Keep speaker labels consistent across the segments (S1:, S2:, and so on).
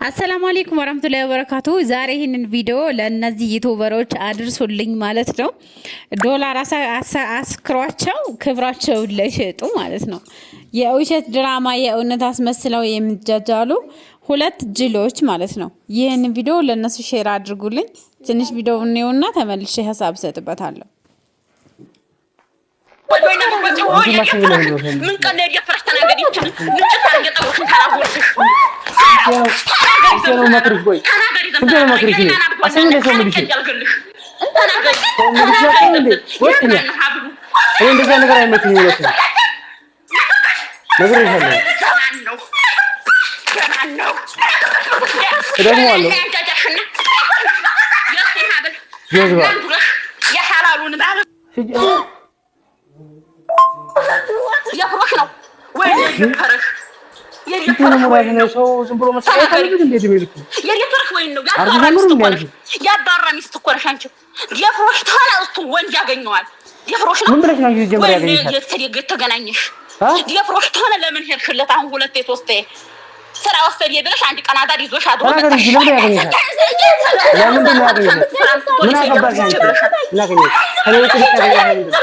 S1: አሰላሙ አለይኩም ወራህመቱላሂ ወበረካቱ። ዛሬ ይህንን ቪዲዮ ለእነዚህ ዩቲዩበሮች አድርሱልኝ ማለት ነው። ዶላር አስክሯቸው ክብራቸውን ለሸጡ ማለት ነው። የውሸት ድራማ የእውነት አስመስለው የሚጃጃሉ ሁለት ጅሎች ማለት ነው። ይህንን ቪዲዮ ለእነሱ ሼር አድርጉልኝ። ትንሽ ቪዲዮ እንየውና ተመልሼ ሀሳብ እሰጥበታለሁ። ምን ቀን የፈረስ ተናገሪ ይችላል ምን ጫታ ገጠውሽ ታራጎልሽ
S2: ነው ማክሪሽ ወይ እንዴ ነው ማክሪሽ ነው አሰኝ ነው ሰምልሽ ወጥኛ እኔ እንደዛ ነገር አይመችኝ ይወጣ ነገር ይሻላል ደግሞ አለ ጀዝባ
S1: የሐላሉን ባለ ያፍሮሽ ነው ወይ ይፈረሽ
S2: የሊፈረሽ ወይ ነው ሰው ዝም ብሎ መሳቀቅ አለበት እንዴ ድብልኩ
S1: የሊፈረሽ ወይ ነው ያዳራ ሚስት እኮ ነሽ አንቺ የፍሮሽ ታላውቱ ወንድ ያገኘዋል የፍሮሽ ነው
S2: ምን ብለሽ ነው ጀመር ያገኘሽ
S1: የተገናኘሽ የፍሮሽ ታላ ለምን ሄድሽለት አሁን ሁለቴ ሶስቴ ስራ ወሰድ ይብለሽ አንድ ቀን አዳር ይዞሽ አድሮ
S2: ለምን ያገኘሽ ለምን ነው ያገኘሽ ምን አገባሽ አንቺ ላገኘሽ ከሌሎች ያገኘሽ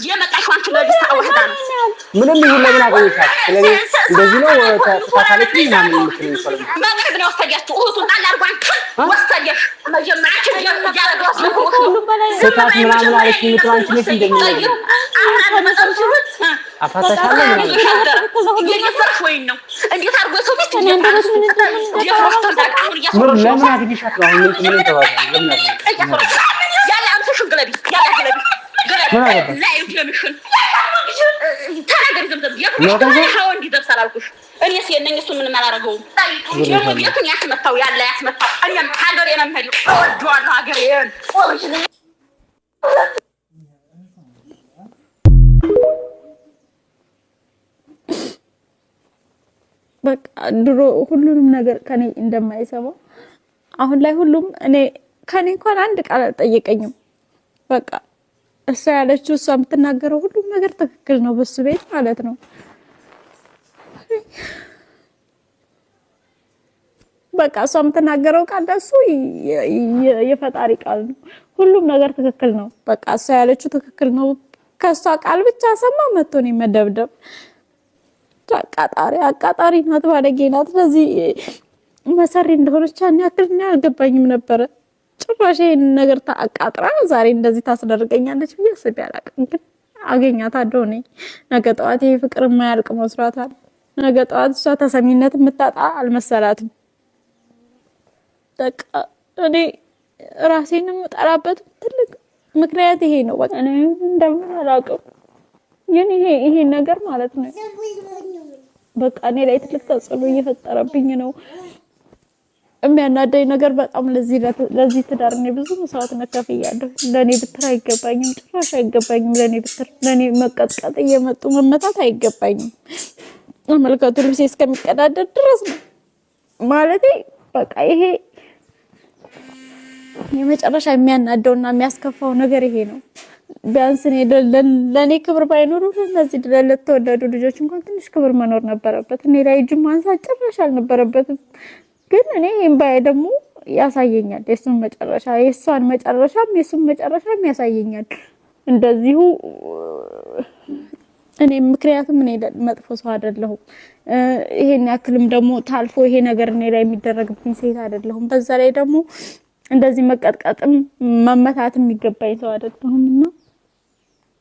S1: የመጣሽው አንቺ ለዲስ አወህዳ ነው
S2: ምንም ይሁን ለምን አገኘሻት ስለዚህ እንደዚህ ነው ተፋታለች ምናምን የምትለኝ ሰው
S1: በቅርብ ነው ወሰዳችሁ እሁቱን ጣል አድርጓን ወሰደሽ መጀመሪያችን ያረጋስ ነው
S2: ሰታት ምናምን አለች ምትራንች ነሽ እንደሚነግር አፋታሻለ ምናምን
S1: የፈርሽ ወይ ነው እንዴት አድርጎ ሰው ቢት
S2: ለምን አገኘሻት ነው አሁን ምን ተባለ ለምን
S1: ያለ አንተ ሽግለቢ ያለ ግለቢ لا يجمعشون ترى قريب زمزم يا حاول دي دبس على الكوش أنا سيرنا نسون من ملا رجوم يكون يا أحمد تاو يا لا يا أحمد تاو أنا حاضر أنا مهدي جوان هاجرين
S3: በቃ ድሮ ሁሉንም ነገር ከኔ እንደማይሰማ አሁን ላይ ሁሉም እኔ ከኔ እንኳን አንድ ቃል አልጠየቀኝም በቃ እሷ ያለችው እሷ የምትናገረው ሁሉም ነገር ትክክል ነው በሱ ቤት ማለት ነው በቃ እሷ የምትናገረው ቃል ደሱ የፈጣሪ ቃል ነው ሁሉም ነገር ትክክል ነው በቃ እሷ ያለችው ትክክል ነው ከሷ ቃል ብቻ ሰማ መጥቶ ነው መደብደብ አቃጣሪ ናት ባለጌ ናት ስለዚህ መሰሪ እንደሆነች ያን ያክል ነው አልገባኝም ነበር ጭራሽ ይሄን ነገር ታቃጥራ ዛሬ እንደዚህ ታስደርገኛለች ብዬ አስቤ አላቅም ግን አገኛታለሁ ነኝ ነገ ጠዋት ይሄ ፍቅር የማያልቅ መስራታል ነገ ጠዋት እሷ ተሰሚነት የምታጣ አልመሰላትም በቃ እኔ ራሴን የምጠራበት ትልቅ ምክንያት ይሄ ነው በቃ እኔ እንደምን አላውቅም ግን ይሄ ነገር ማለት ነው በቃ እኔ ላይ ትልቅ ተጽዕኖ እየፈጠረብኝ ነው የሚያናደኝ ነገር በጣም ለዚህ ትዳር ነው ብዙ መስዋዕትነት ከፍያለሁ ለኔ ብትር አይገባኝም ጭራሽ አይገባኝም ለኔ መቀጥቀጥ እየመጡ መመታት አይገባኝም አመልካቱ ልብሴ እስከሚቀዳደድ ድረስ ነው ማለቴ በቃ ይሄ የመጨረሻ የሚያናደውና የሚያስከፋው ነገር ይሄ ነው ቢያንስ ለኔ ክብር ባይኖሩ ለነዚህ ለተወደዱ ልጆች እንኳን ትንሽ ክብር መኖር ነበረበት እኔ ላይ እጅ ማንሳት ጭራሽ አልነበረበትም ግን እኔ እምባዬ ደግሞ ያሳየኛል የሱን መጨረሻ የሷን መጨረሻም የሱን መጨረሻም ያሳየኛል እንደዚሁ እኔ ምክንያቱም እኔ መጥፎ ሰው አይደለሁም ይሄን ያክልም ደግሞ ታልፎ ይሄ ነገር እኔ ላይ የሚደረግብኝ ሴት አይደለሁም በዛ ላይ ደግሞ እንደዚህ መቀጥቀጥም መመታትም የሚገባኝ ሰው አይደለሁምና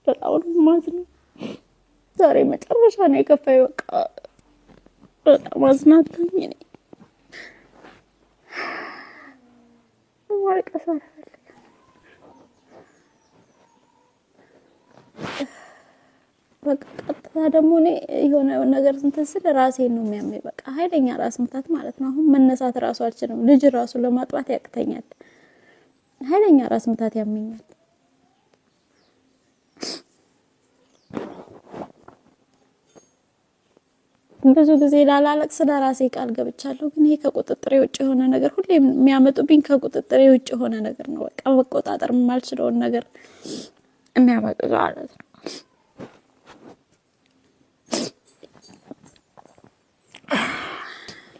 S3: በጣም ማዝነው ዛሬ መጨረሻ ነው የከፋኝ በቃ በጣም አዝናለሁ እኔ ማልቀስ አልፈልግም በቃ ቀጥታ ደግሞ እኔ የሆነ ነገር እንትን ስለ ራሴን ነው የሚያመኝ በቃ ኃይለኛ ራስ ምታት ማለት ነው አሁን መነሳት ራሱ አልችልም ልጅ ራሱ ለማጥባት ያቅተኛል ኃይለኛ ራስ ምታት ያመኛል ብዙ ጊዜ ላላለቅስ ለራሴ ቃል ገብቻለሁ ግን ይሄ ከቁጥጥሬ ውጭ የሆነ ነገር ሁሌ የሚያመጡብኝ ከቁጥጥሬ ውጭ የሆነ ነገር ነው በቃ መቆጣጠር የማልችለው ነገር የሚያመጡ ማለት ነው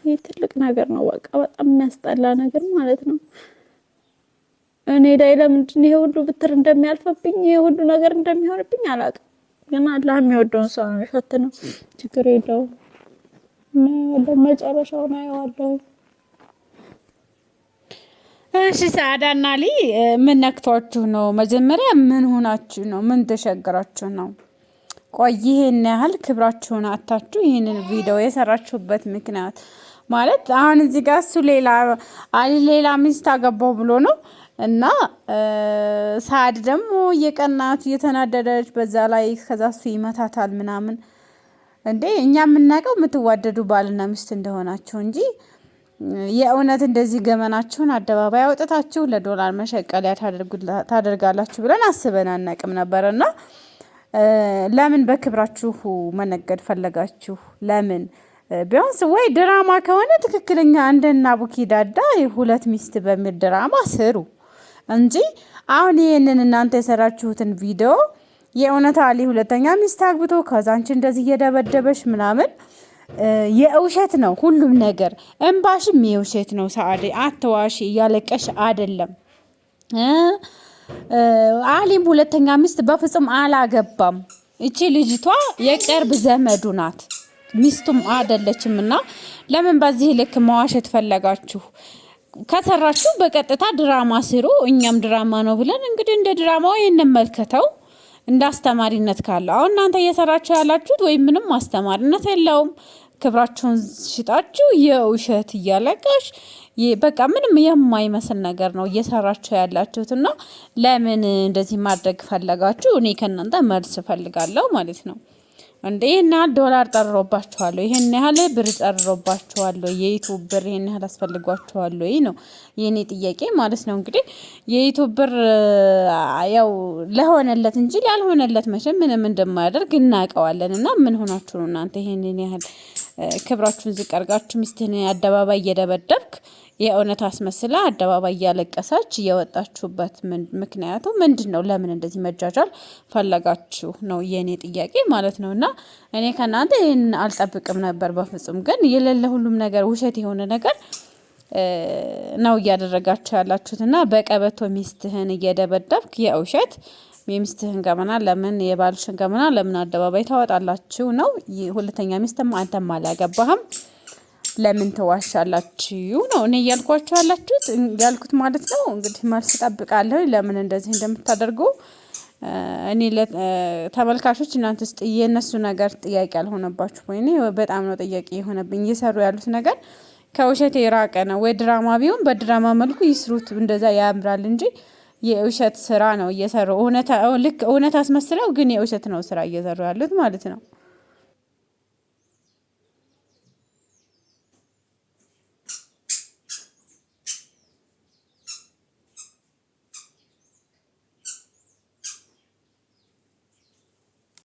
S3: ይሄ ትልቅ ነገር ነው። በቃ በጣም የሚያስጠላ ነገር ማለት ነው። እኔ ላይ ለምንድን ነው ይሄ ሁሉ ብትር እንደሚያልፈብኝ ይሄ ሁሉ ነገር እንደሚሆንብኝ አላውቅም። ግን አላህ የሚወደውን ሰው ነው የሚፈትነው። ችግር የለውም። መጨረሻውን አየዋለሁ።
S1: እሺ ሰዓዳና አሊ ምን ነክቷችሁ ነው? መጀመሪያ ምን ሆናችሁ ነው? ምን ተሸግራችሁ ነው? ቆይ ይሄን ያህል ክብራችሁን አታችሁ ይሄንን ቪዲዮ የሰራችሁበት ምክንያት ማለት አሁን እዚህ ጋር እሱ ሌላ ሚስት አገባው ብሎ ነው እና ሳድ ደግሞ የቀናት እየተናደደች በዛ ላይ ከዛ እሱ ይመታታል ምናምን። እንዴ እኛ የምናውቀው የምትዋደዱ ባልና ሚስት እንደሆናችሁ እንጂ የእውነት እንደዚህ ገመናችሁን አደባባይ አውጥታችሁ ለዶላር መሸቀለያ ታደርጋላችሁ ብለን አስበን አናውቅም ነበርና ለምን በክብራችሁ መነገድ ፈለጋችሁ? ለምን ቢያንስ ወይ ድራማ ከሆነ ትክክለኛ እንደና ቡኪ ዳዳ ሁለት ሚስት በሚል ድራማ ስሩ እንጂ አሁን ይሄንን እናንተ የሰራችሁትን ቪዲዮ የእውነት አሊ ሁለተኛ ሚስት አግብቶ ከዛንቺ እንደዚህ እየደበደበሽ ምናምን የውሸት ነው ሁሉም ነገር። እንባሽም የውሸት ነው። ሰዓዴ አትዋሺ፣ እያለቀሽ አይደለም። አሊም ሁለተኛ ሚስት በፍጹም አላገባም። እቺ ልጅቷ የቅርብ ዘመዱ ናት፣ ሚስቱም አይደለችም። እና ለምን በዚህ ልክ መዋሸት ፈለጋችሁ? ከሰራችሁ በቀጥታ ድራማ ስሩ። እኛም ድራማ ነው ብለን እንግዲህ እንደ ድራማው እንመልከተው እንደ አስተማሪነት ካለው። አሁን እናንተ እየሰራችሁ ያላችሁት ወይም ምንም አስተማሪነት የለውም። ክብራችሁን ሽጣችሁ የውሸት እያለቀሽ በቃ ምንም የማይመስል ነገር ነው እየሰራችሁ ያላችሁትና ለምን እንደዚህ ማድረግ ፈለጋችሁ? እኔ ከእናንተ መልስ ፈልጋለሁ ማለት ነው። እንዴ ይሄን ያህል ዶላር ጠርሮባችኋል፣ ይሄን ያህል ብር ጠርሮባችኋል፣ የዩቲዩብ ብር ይሄን ያህል አስፈልጓችኋል ነው የኔ ጥያቄ ማለት ነው። እንግዲህ የዩቲዩብ ብር ያው ለሆነለት እንጂ ላልሆነለት መቼም ምንም እንደማያደርግ እናውቀዋለን። እና ምን ሆናችሁ ነው እናንተ ይሄንን ያህል ክብራችሁን ዝቅ አድርጋችሁ ሚስትን አደባባይ እየደበደብክ የእውነት አስመስላ አደባባይ እያለቀሳች እየወጣችሁበት ምክንያቱ ምንድን ነው? ለምን እንደዚህ መጃጃል ፈለጋችሁ ነው የኔ ጥያቄ ማለት ነው። እና እኔ ከእናንተ ይህን አልጠብቅም ነበር በፍጹም። ግን የሌለ ሁሉም ነገር ውሸት የሆነ ነገር ነው እያደረጋችሁ ያላችሁት። እና በቀበቶ ሚስትህን እየደበደብክ የውሸት የሚስትህን ገመና ለምን የባልሽን ገመና ለምን አደባባይ ታወጣላችሁ ነው። ሁለተኛ ሚስትም አንተም አላገባህም ለምን ተዋሻላችሁ ነው እኔ እያልኳችሁ ያላችሁት ያልኩት ማለት ነው። እንግዲህ መልስ እጠብቃለሁ ለምን እንደዚህ እንደምታደርጉ። እኔ ተመልካቾች እናንተስ የነሱ ነገር ጥያቄ አልሆነባችሁ ወይ? በጣም ነው ጥያቄ የሆነብኝ። እየሰሩ ያሉት ነገር ከውሸት የራቀ ነው። ወይ ድራማ ቢሆን በድራማ መልኩ ይስሩት፣ እንደዛ ያምራል እንጂ የውሸት ስራ ነው እየሰሩ ልክ እውነት አስመስለው ግን የውሸት ነው ስራ እየሰሩ ያሉት ማለት ነው።